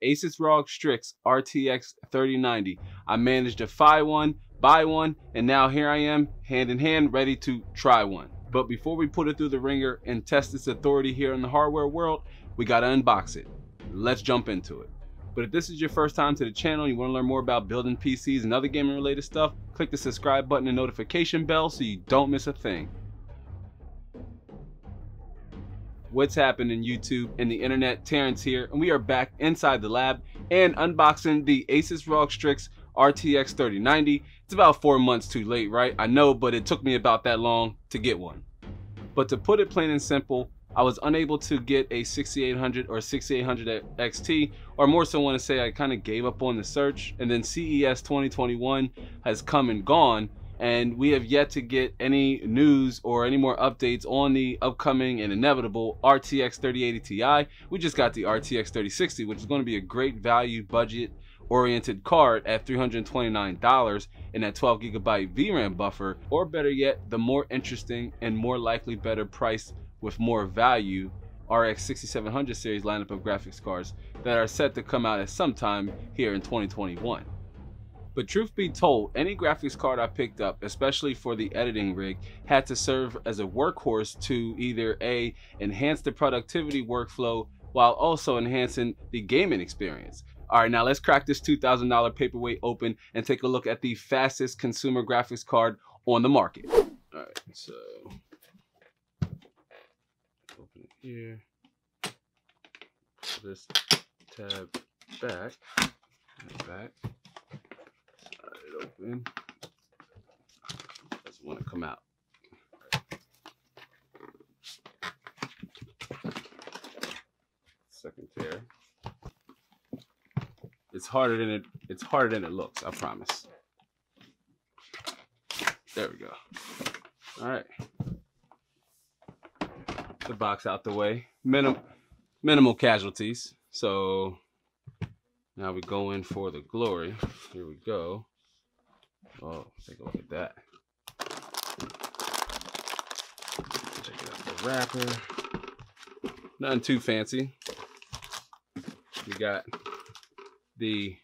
ASUS ROG STRIX RTX 3090. I managed to buy one, and now here I am, hand in hand, ready to try one. But before we put it through the ringer and test its authority here in the hardware world, we gotta unbox it. Let's jump into it. But if this is your first time to the channel and you want to learn more about building PCs and other gaming related stuff, click the subscribe button and notification bell so you don't miss a thing. What's happening, YouTube and the internet? Terrence here, and we are back inside the lab and unboxing the ASUS ROG STRIX RTX 3090. It's about 4 months too late, right? I know, but it took me about that long to get one. But to put it plain and simple, I was unable to get a 6800 or 6800 XT, or more so want to say I kind of gave up on the search, and then CES 2021 has come and gone, and we have yet to get any news or any more updates on the upcoming and inevitable RTX 3080 Ti. We just got the RTX 3060, which is going to be a great value budget oriented card at $329 and that 12 gigabyte VRAM buffer, or better yet, the more interesting and more likely better price with more value RX 6700 series lineup of graphics cards that are set to come out at some time here in 2021. But truth be told, any graphics card I picked up, especially for the editing rig, had to serve as a workhorse to either A, enhance the productivity workflow while also enhancing the gaming experience. All right, now let's crack this $2,000 paperweight open and take a look at the fastest consumer graphics card on the market. All right, so open it here. This tab back, open. Doesn't want to come out. Second tear. It's harder than it looks, I promise. There we go. All right. The box out the way. Minimal casualties. So now we go in for the glory. Here we go. Oh, take a look at that. Check it out, the wrapper. Nothing too fancy. We got the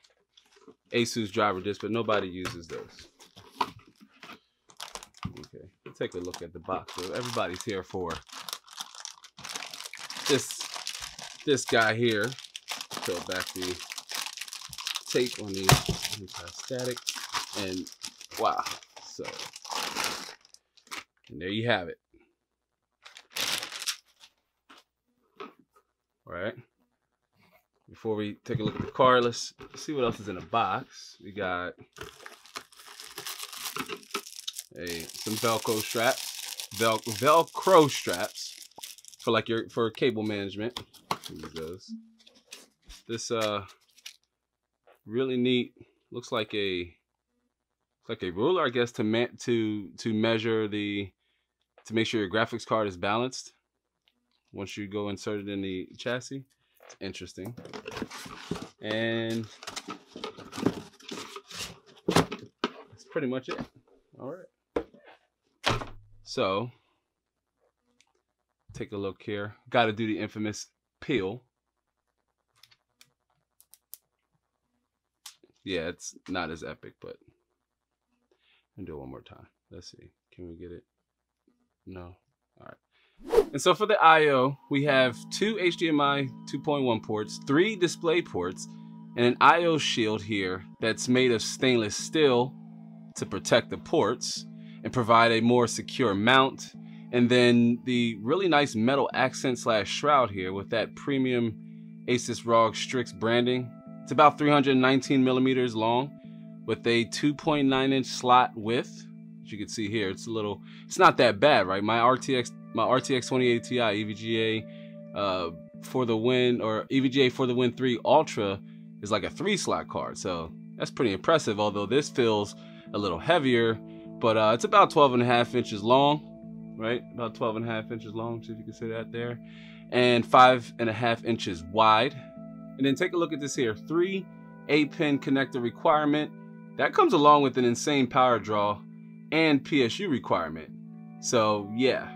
ASUS driver disc, but nobody uses those. Okay, let's take a look at the box. So everybody's here for this guy here. Peel back the tape on the anti-static, and wow, so and there you have it. All right, before we take a look at the card, let's see what else is in the box. We got some Velcro straps for like for cable management. Use those. This really neat, looks like a ruler, I guess, to measure to make sure your graphics card is balanced once you go insert it in the chassis. It's interesting. And that's pretty much it. All right. So take a look here. Got to do the infamous peel. Yeah, it's not as epic, but I'll do it one more time. Let's see. Can we get it? No. All right. And so for the I/O, we have 2 HDMI 2.1 ports, 3 display ports, and an I/O shield here that's made of stainless steel to protect the ports and provide a more secure mount. And then the really nice metal accent / shroud here with that premium ASUS ROG STRIX branding. It's about 319 millimeters long with a 2.9 inch slot width. As you can see here, it's not that bad, right? My RTX 2080 Ti EVGA for the win, or EVGA for the Win 3 Ultra is like a 3-slot card. So that's pretty impressive, although this feels a little heavier, but it's about 12.5 inches long, right? About 12.5 inches long, so if you can see that there, and 5.5 inches wide. And then take a look at this here, 3 8-pin connector requirement. That comes along with an insane power draw and PSU requirement. So yeah.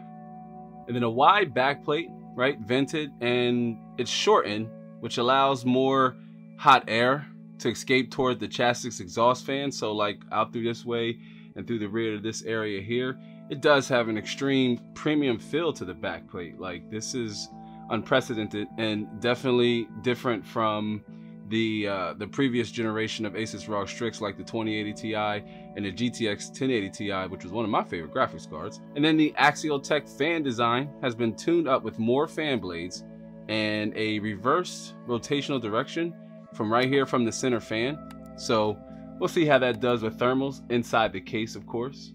And then a wide backplate, right? Vented, and it's shortened, which allows more hot air to escape toward the chassis exhaust fan. So like out through this way and through the rear of this area here, it does have an extreme premium feel to the backplate. Like this is unprecedented and definitely different from the previous generation of ASUS ROG Strix, like the 2080 Ti and the GTX 1080 Ti, which was one of my favorite graphics cards. And then the Axial Tech fan design has been tuned up with more fan blades and a reverse rotational direction from right here from the center fan. So we'll see how that does with thermals inside the case, of course.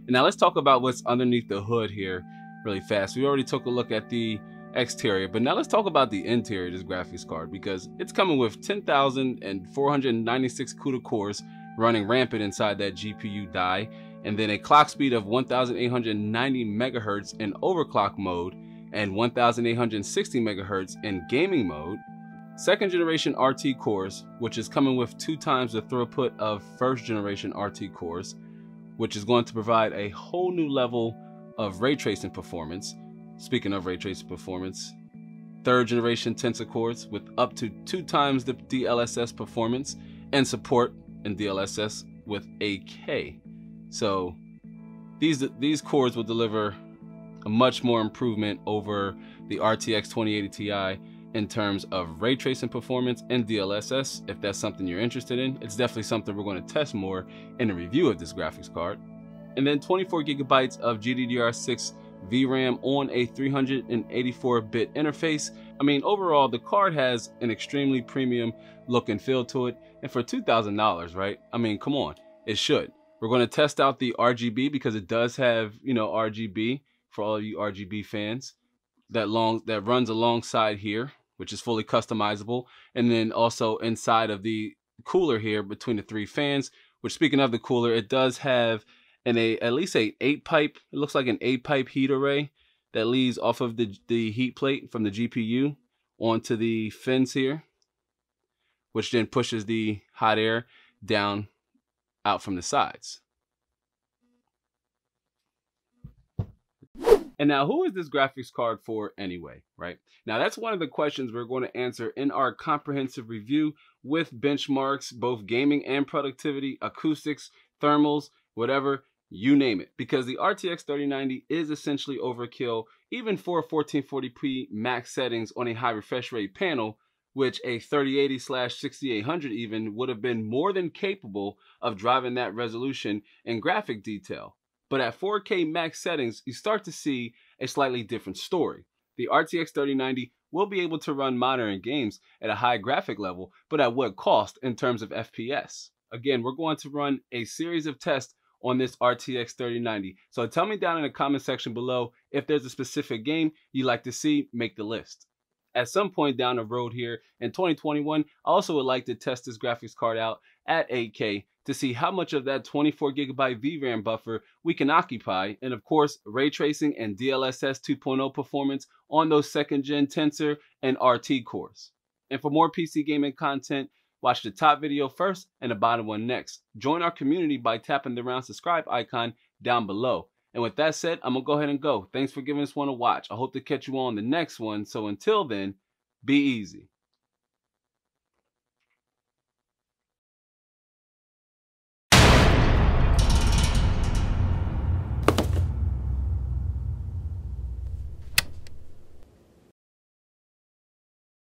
And now let's talk about what's underneath the hood here really fast. We already took a look at the exterior, but now let's talk about the interior of this graphics card, because it's coming with 10,496 CUDA cores running rampant inside that GPU die, and then a clock speed of 1,890 megahertz in overclock mode and 1,860 megahertz in gaming mode. Second generation RT cores, which is coming with 2 times the throughput of first generation RT cores, which is going to provide a whole new level of ray tracing performance. Speaking of ray tracing performance, third generation Tensor cores with up to 2 times the DLSS performance and support in DLSS with 8K. So these cores will deliver a much more improvement over the RTX 2080 Ti in terms of ray tracing performance and DLSS. If that's something you're interested in, it's definitely something we're going to test more in a review of this graphics card. And then 24 gigabytes of GDDR6 VRAM on a 384-bit interface. I mean, overall, the card has an extremely premium look and feel to it. And for $2,000, right? I mean, come on, it should. We're going to test out the RGB because it does have, you know, RGB for all of you RGB fans. That runs alongside here, which is fully customizable. And then also inside of the cooler here between the 3 fans, which, speaking of the cooler, it does have at least a 8-pipe, it looks like an 8-pipe heat array that leads off of the heat plate from the GPU onto the fins here, which then pushes the hot air down out from the sides. And now, who is this graphics card for anyway, right? Now, that's one of the questions we're going to answer in our comprehensive review with benchmarks, both gaming and productivity, acoustics, thermals, whatever, you name it. Because the RTX 3090 is essentially overkill, even for 1440p max settings on a high refresh rate panel, which a 3080/6800 even would have been more than capable of driving that resolution and graphic detail. But at 4K max settings, you start to see a slightly different story. The RTX 3090 will be able to run modern games at a high graphic level, but at what cost in terms of FPS? Again, we're going to run a series of tests on this RTX 3090. So tell me down in the comment section below if there's a specific game you'd like to see make the list. At some point down the road here in 2021, I also would like to test this graphics card out at 8K to see how much of that 24 gigabyte VRAM buffer we can occupy, and of course, ray tracing and DLSS 2.0 performance on those second gen Tensor and RT cores. And for more PC gaming content, watch the top video first and the bottom one next. Join our community by tapping the round subscribe icon down below. And with that said, I'm gonna go ahead and go. Thanks for giving this one a watch. I hope to catch you on the next one. So until then, be easy.